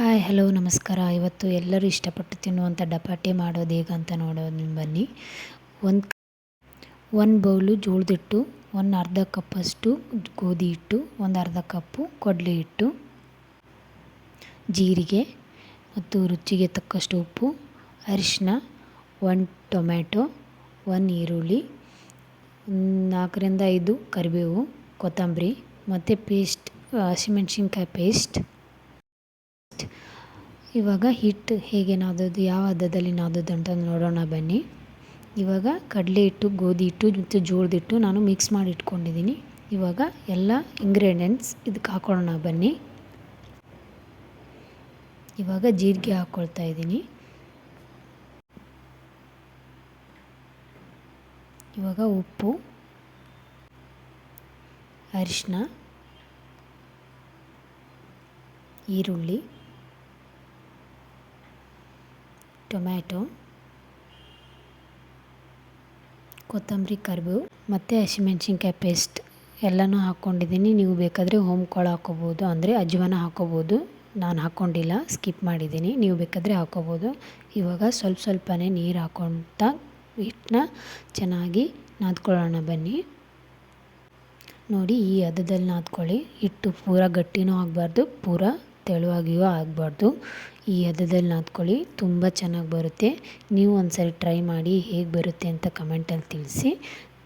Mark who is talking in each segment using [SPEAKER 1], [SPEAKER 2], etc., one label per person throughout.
[SPEAKER 1] Hi hello ನಮಸ್ಕಾರ. ಇವತ್ತು ಎಲ್ಲರೂ ಇಷ್ಟಪಟ್ಟು ತಿನ್ನುವಂಥ ಡಪಾಟಿ ಮಾಡೋದು ಹೇಗೆ ಅಂತ ನೋಡೋಣ ಬನ್ನಿ. ಒಂದು ಬೌಲು ಜೋಳದ ಹಿಟ್ಟು, ಒಂದು ಅರ್ಧ ಕಪ್ಪಷ್ಟು ಗೋಧಿ ಹಿಟ್ಟು, ಒಂದು ಅರ್ಧ ಕಪ್ಪು ಕಡಲೆ ಹಿಟ್ಟು, ಜೀರಿಗೆ ಮತ್ತು ರುಚಿಗೆ ತಕ್ಕಷ್ಟು ಉಪ್ಪು, ಅರಿಶಿನ, ಒಂದು ಟೊಮ್ಯಾಟೊ, ಒಂದು ಈರುಳ್ಳಿ, 4ರಿಂದ 5 ಕರಿಬೇವು, ಕೊತ್ತಂಬರಿ ಮತ್ತು ಪೇಸ್ಟ್, ಹಸಿಮೆಣ್ಸಿನ್ಕಾಯಿ ಪೇಸ್ಟ್. ಇವಾಗ ಹಿಟ್ಟು ಹೇಗೆ ನಾದೋದು, ಯಾವ ಹದದಲ್ಲಿ ನಾದೋದು ಅಂತ ನೋಡೋಣ ಬನ್ನಿ. ಇವಾಗ ಕಡಲೆ ಹಿಟ್ಟು, ಗೋಧಿ ಹಿಟ್ಟು ಮತ್ತು ಜೋಳದ ಹಿಟ್ಟು ನಾನು ಮಿಕ್ಸ್ ಮಾಡಿ ಇಟ್ಕೊಂಡಿದ್ದೀನಿ. ಇವಾಗ ಎಲ್ಲ ಇಂಗ್ರೀಡಿಯೆಂಟ್ಸ್ ಇದಕ್ಕೆ ಹಾಕೊಳ್ಳೋಣ ಬನ್ನಿ. ಇವಾಗ ಜೀರಿಗೆ ಹಾಕ್ಕೊಳ್ತಾ ಇದ್ದೀನಿ. ಇವಾಗ ಉಪ್ಪು, ಅರಿಶಿನ, ಈರುಳ್ಳಿ, ಟೊಮ್ಯಾಟೊ, ಕೊತ್ತಂಬರಿ, ಕರಿಬೇವು ಮತ್ತು ಹಸಿಮೆಣ್ಸಿನ್ಕಾಯಿ ಪೇಸ್ಟ್ ಎಲ್ಲನೂ ಹಾಕ್ಕೊಂಡಿದ್ದೀನಿ. ನೀವು ಬೇಕಾದರೆ ಕಾಳು ಹಾಕ್ಕೋಬೋದು, ಅಂದರೆ ಅಜ್ವಾನ ಹಾಕ್ಕೋಬೋದು. ನಾನು ಹಾಕ್ಕೊಂಡಿಲ್ಲ, ಸ್ಕಿಪ್ ಮಾಡಿದ್ದೀನಿ. ನೀವು ಬೇಕಾದರೆ ಹಾಕ್ಕೋಬೋದು. ಇವಾಗ ಸ್ವಲ್ಪನೇ ನೀರು ಹಾಕ್ಕೊಳ್ತಾ ಹಿಟ್ಟನ್ನ ಚೆನ್ನಾಗಿ ನಾದ್ಕೊಳ್ಳೋಣ ಬನ್ನಿ. ನೋಡಿ, ಈ ಹದದಲ್ಲಿ ನಾದ್ಕೊಳ್ಳಿ. ಹಿಟ್ಟು ಪೂರ ಗಟ್ಟಿನೂ ಆಗಬಾರ್ದು, ಪೂರ ತೆಳುವಾಗಿಯೂ ಆಗಬಾರ್ದು. ಈ ಹದದಲ್ಲಿ ನಾದ್ಕೊಳ್ಳಿ, ತುಂಬ ಚೆನ್ನಾಗಿ ಬರುತ್ತೆ. ನೀವು ಒಂದ್ಸರಿ ಟ್ರೈ ಮಾಡಿ, ಹೇಗೆ ಬರುತ್ತೆ ಅಂತ ಕಮೆಂಟಲ್ಲಿ ತಿಳಿಸಿ.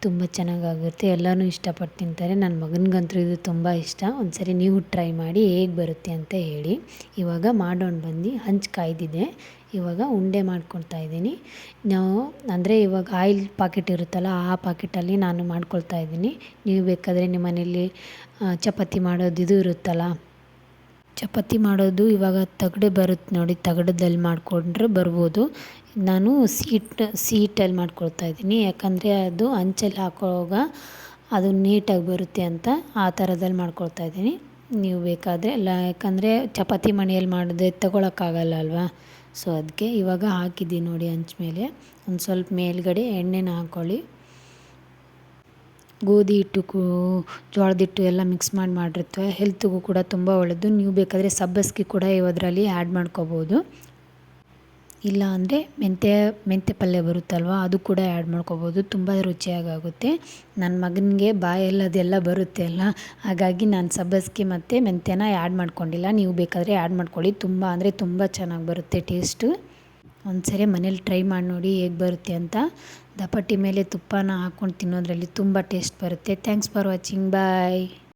[SPEAKER 1] ತುಂಬ ಚೆನ್ನಾಗಾಗುತ್ತೆ, ಎಲ್ಲನೂ ಇಷ್ಟಪಟ್ಟು ತಿಂತಾರೆ. ನನ್ನ ಮಗನಿಗಂತೂ ಇದು ತುಂಬ ಇಷ್ಟ. ಒಂದ್ಸರಿ ನೀವು ಟ್ರೈ ಮಾಡಿ ಹೇಗೆ ಬರುತ್ತೆ ಅಂತ ಹೇಳಿ. ಇವಾಗ ಮಾಡೋಣ ಬನ್ನಿ. ಹಂಚು ಕಾಯ್ದಿದೆ, ಇವಾಗ ಉಂಡೆ ಮಾಡ್ಕೊಳ್ತಾ ಇದ್ದೀನಿ. ನಾವು ಅಂದರೆ ಇವಾಗ ಆಯಿಲ್ ಪಾಕೆಟ್ ಇರುತ್ತಲ್ಲ, ಆ ಪಾಕೆಟಲ್ಲಿ ನಾನು ಮಾಡ್ಕೊಳ್ತಾ ಇದ್ದೀನಿ. ನೀವು ಬೇಕಾದರೆ ನಿಮ್ಮ ಮನೇಲಿ ಚಪಾತಿ ಮಾಡೋದು ಇದು ಇರುತ್ತಲ್ಲ, ಚಪಾತಿ ಮಾಡೋದು ಇವಾಗ ತಗಡೆ ಬರುತ್ತೆ ನೋಡಿ, ತಗಡದಲ್ಲಿ ಮಾಡಿಕೊಂಡ್ರೆ ಬರ್ಬೋದು. ನಾನು ಸೀಟಲ್ಲಿ ಮಾಡ್ಕೊಳ್ತಾ ಇದ್ದೀನಿ, ಯಾಕಂದರೆ ಅದು ಹಂಚಲ್ಲಿ ಹಾಕುವಾಗ ಅದು ನೀಟಾಗಿ ಬರುತ್ತೆ ಅಂತ ಆ ಥರದಲ್ಲಿ ಮಾಡ್ಕೊಳ್ತಾ ಇದ್ದೀನಿ. ನೀವು ಬೇಕಾದರೆ ಎಲ್ಲ, ಯಾಕಂದರೆ ಚಪಾತಿ ಮಣೆಯಲ್ಲಿ ಮಾಡಿದ್ರೆ ತಗೊಳಕ್ಕಾಗಲ್ಲ ಅಲ್ವಾ. ಸೊ ಅದಕ್ಕೆ ಇವಾಗ ಹಾಕಿದ್ದೀನಿ ನೋಡಿ ಹಂಚ ಮೇಲೆ. ಒಂದು ಸ್ವಲ್ಪ ಮೇಲ್ಗಡೆ ಎಣ್ಣೆನ ಹಾಕ್ಕೊಳ್ಳಿ. ಗೋಧಿ ಹಿಟ್ಟು, ಜೋಳದ ಹಿಟ್ಟು ಎಲ್ಲ ಮಿಕ್ಸ್ ಮಾಡಿರ್ತವೆ, ಹೆಲ್ತ್ಗೂ ಕೂಡ ತುಂಬ ಒಳ್ಳೆಯದು. ನೀವು ಬೇಕಾದರೆ ಸಬ್ಬಸಿಗೆ ಕೂಡ ಇದರಲ್ಲಿ ಆ್ಯಡ್ ಮಾಡ್ಕೋಬೋದು. ಇಲ್ಲ ಅಂದರೆ ಮೆಂತ್ಯ ಪಲ್ಯ ಬರುತ್ತಲ್ವ, ಅದು ಕೂಡ ಆ್ಯಡ್ ಮಾಡ್ಕೋಬೋದು. ತುಂಬ ರುಚಿಯಾಗುತ್ತೆ. ನನ್ನ ಮಗನಿಗೆ ಬಾಯಲ್ಲಿ ಅದೆಲ್ಲ ಬರುತ್ತೆ ಅಲ್ಲ, ಹಾಗಾಗಿ ನಾನು ಸಬ್ಬಸಿಗೆ ಮತ್ತು ಮೆಂತ್ಯನ ಆ್ಯಡ್ ಮಾಡ್ಕೊಂಡಿಲ್ಲ. ನೀವು ಬೇಕಾದರೆ ಆ್ಯಡ್ ಮಾಡ್ಕೊಳ್ಳಿ. ತುಂಬ ಅಂದರೆ ತುಂಬ ಚೆನ್ನಾಗಿ ಬರುತ್ತೆ ಟೇಸ್ಟು. ಒಂದ್ಸರಿ ಮನೇಲಿ ಟ್ರೈ ಮಾಡಿ ನೋಡಿ ಹೇಗೆ ಬರುತ್ತೆ ಅಂತ. ದಪಾಟಿ ಮೇಲೆ ತುಪ್ಪನ ಹಾಕ್ಕೊಂಡು ತಿನ್ನೋದ್ರಲ್ಲಿ ತುಂಬ ಟೇಸ್ಟ್ ಬರುತ್ತೆ. Thanks for watching. ಬಾಯ್.